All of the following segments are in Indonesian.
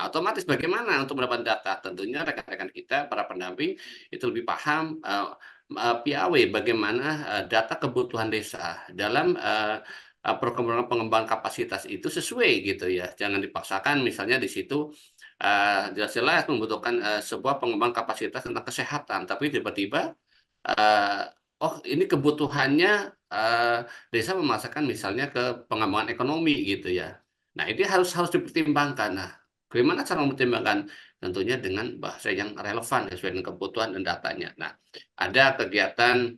Nah, otomatis bagaimana untuk mendapatkan data? Tentunya rekan-rekan kita, para pendamping itu lebih paham piawe bagaimana data kebutuhan desa dalam perkembangan pengembangan kapasitas itu sesuai gitu ya. Jangan dipaksakan misalnya di situ jelas-jelas membutuhkan sebuah pengembangan kapasitas tentang kesehatan, tapi tiba-tiba eh, oh ini kebutuhannya desa memasakkan misalnya ke pengembangan ekonomi gitu ya. Nah ini harus harus dipertimbangkan. Nah bagaimana cara mempertimbangkan? Tentunya dengan bahasa yang relevan sesuai dengan kebutuhan dan datanya. Nah ada kegiatan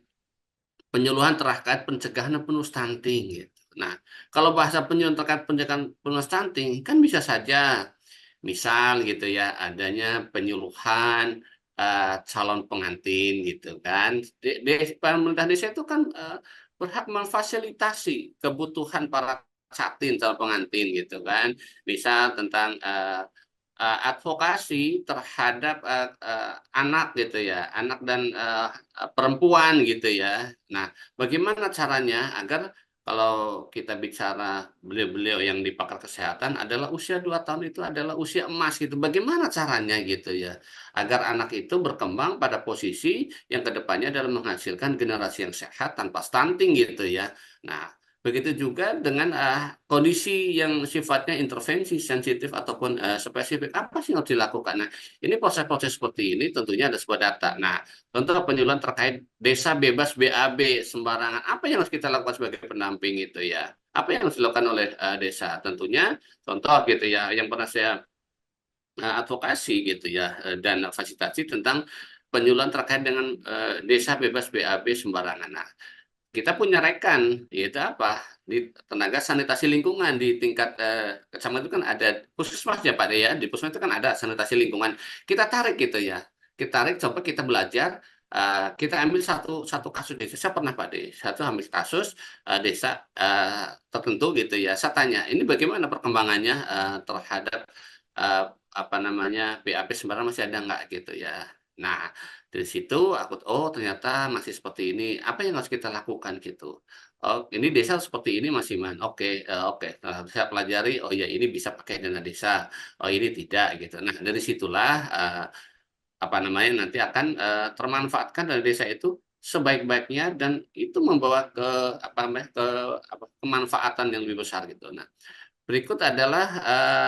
penyuluhan terkait pencegahan dan penuh stunting gitu. Nah kalau bahasa penyuluhan terkait pencegahan penuh stunting kan bisa saja misal gitu ya adanya penyuluhan calon pengantin gitu kan. Pemerintah desa itu kan berhak memfasilitasi kebutuhan para catin calon pengantin gitu kan. Misal tentang advokasi terhadap anak gitu ya, anak dan perempuan gitu ya. Nah, bagaimana caranya agar kalau kita bicara beliau-beliau yang di pakar kesehatan adalah usia 2 tahun itu adalah usia emas gitu. Bagaimana caranya gitu ya agar anak itu berkembang pada posisi yang kedepannya adalah menghasilkan generasi yang sehat tanpa stunting gitu ya. Nah, begitu juga dengan kondisi yang sifatnya intervensi sensitif ataupun spesifik apa sih yang harus dilakukan. Nah, ini proses-proses seperti ini tentunya ada sebuah data. Nah, contoh penyuluhan terkait desa bebas BAB sembarangan. Apa yang harus kita lakukan sebagai pendamping itu ya? Apa yang harus dilakukan oleh desa? Tentunya contoh gitu ya, yang pernah saya advokasi gitu ya dan fasilitasi tentang penyuluhan terkait dengan desa bebas BAB sembarangan. Nah, kita punya rekan, yaitu apa? Di tenaga sanitasi lingkungan di tingkat kecamatan itu kan ada puskesmas ya Pak ya. Di puskesmas itu kan ada sanitasi lingkungan. Kita tarik gitu ya. Kita tarik, coba kita belajar. Kita ambil satu satu kasus desa. Saya pernah Pak De, satu ambil kasus desa tertentu gitu ya. Saya tanya, ini bagaimana perkembangannya terhadap eh, apa namanya BAP sembarangan masih ada nggak gitu ya. Nah, dari situ aku oh ternyata masih seperti ini. Apa yang harus kita lakukan gitu? Oh, ini desa seperti ini masih man. Oke, oke. Nah, saya pelajari. Oh ya, ini bisa pakai dana desa. Oh ini tidak gitu. Nah, dari situlah apa namanya nanti akan termanfaatkan dana desa itu sebaik-baiknya dan itu membawa ke apa namanya ke apa, kemanfaatan yang lebih besar gitu. Nah, berikut adalah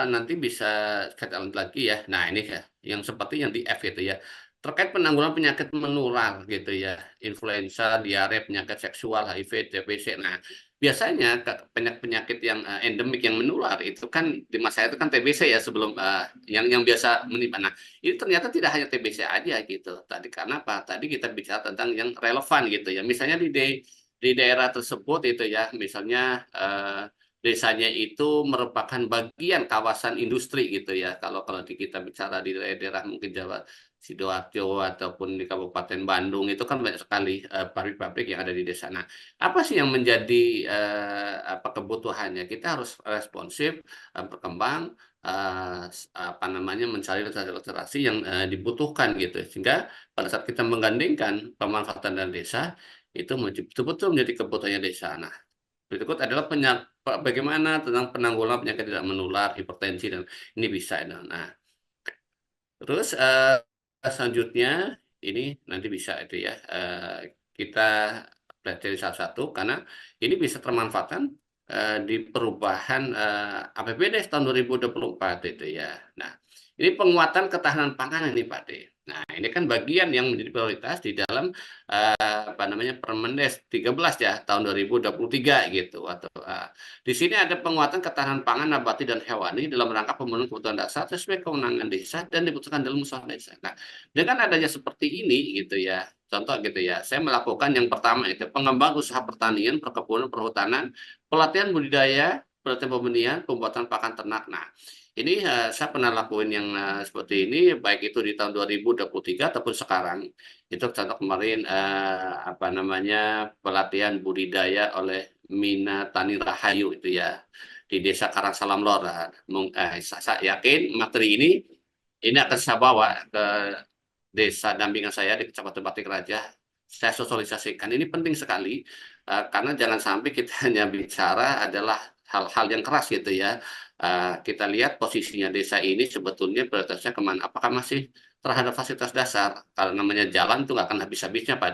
nanti bisa kita lanjut lagi ya. Nah, ini ya yang seperti yang di F itu ya. Terkait penanggulangan penyakit menular gitu ya. Influenza, diare, penyakit seksual, HIV, TBC. Nah, biasanya penyakit-penyakit yang endemik yang menular itu kan di masa itu kan TBC ya sebelum yang biasa menimpa. Nah, ini ternyata tidak hanya TBC aja gitu. Tadi karena apa? Tadi kita bicara tentang yang relevan gitu ya. Misalnya di daerah tersebut itu ya, misalnya desanya itu merupakan bagian kawasan industri gitu ya. Kalau kalau kita bicara di daerah mungkin Jawa Sidoarjo ataupun di Kabupaten Bandung itu kan banyak sekali pabrik-pabrik yang ada di desa. Nah, apa sih yang menjadi apa kebutuhannya? Kita harus responsif, berkembang, apa namanya mencari literasi yang dibutuhkan gitu. Sehingga pada saat kita menggandingkan pemanfaatan dana desa itu betul-betul menjadi kebutuhannya desa. Nah, berikut adalah bagaimana tentang penanggulangan penyakit tidak menular, hipertensi dan ini bisa. Nah, terus selanjutnya ini nanti bisa itu ya kita pelajari satu-satu karena ini bisa termanfaatkan di perubahan APBD tahun 2024 itu ya. Nah, ini penguatan ketahanan pangan ini Pak D. Nah, ini kan bagian yang menjadi prioritas di dalam apa namanya Permendes 13 ya tahun 2023 gitu atau di sini ada penguatan ketahanan pangan nabati dan hewani dalam rangka pemenuhan kebutuhan dasar sesuai kewenangan desa dan dibutuhkan dalam usaha desa. Nah, dengan adanya seperti ini gitu ya, contoh gitu ya, saya melakukan yang pertama itu pengembangan usaha pertanian, perkebunan, perhutanan, pelatihan budidaya, pelatihan pembenihan, pembuatan pakan ternak. Nah, ini saya pernah lakuin yang seperti ini, baik itu di tahun 2023 ataupun sekarang. Itu contoh kemarin apa namanya pelatihan budidaya oleh Mina Tani Rahayu itu ya di Desa Karangsalam Lor. Saya yakin materi ini akan saya bawa ke desa dampingan saya di Kecamatan Batik Raja. Saya sosialisasikan ini penting sekali karena jangan sampai kita hanya bicara adalah hal-hal yang keras gitu ya. Kita lihat posisinya desa ini sebetulnya prioritasnya kemana? Apakah masih terhadap fasilitas dasar? Kalau namanya jalan tuh nggak akan habis-habisnya, Pak,